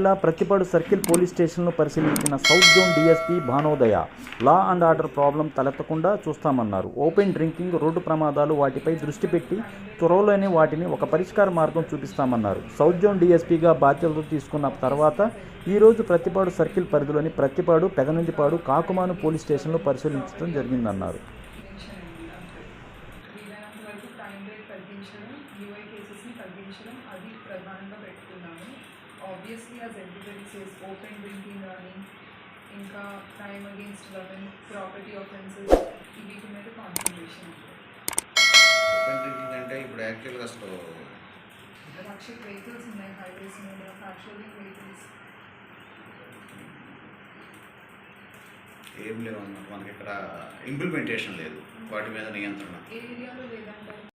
జిల్లా Prathipadu circle police స్టేషన్ను పరిశీలించిన south zone DSP Bhanodaya law and order problem తలెత్తకుండా చూస్తామన్నారు. ఓపెన్ డ్రింకింగ్, రోడ్డు ప్రమాదాలు వాటిపై దృష్టి పెట్టి త్వరలోనే వాటిని ఒక పరిష్కార మార్గం చూపిస్తామన్నారు. సౌత్ జోన్ డీఎస్పీగా బాధ్యతలు తీసుకున్న తర్వాత ఈరోజు ప్రతిపాడు సర్కిల్ పరిధిలోని ప్రతిపాడు, పెదనందిపాడు, కాకుమాను పోలీస్ స్టేషన్లు పరిశీలించడం జరిగిందన్నారు. అది ప్రధానంగా పెట్టుకున్నాము. Obviously as everybody says open drinking కానీ ఇంకా crime against women, property offences వీటి మీద కాన్సన్ట్రేషన్. ఓపెన్ డ్రింకింగ్ అంటే ఇప్పుడు యాక్చువల్గా అసలు రక్షక్ వెహికల్స్ ఉన్నాయి హైవేస్ మీద, ఫ్యాక్చువలింగ్ వెహికల్స్ ఏం లేవు అన్నమాట. మనకి ఇక్కడ ఇంప్లిమెంటేషన్ లేదు, వాటి మీద నియంత్రణ ఏ ఏరియాలో లేదంటారు.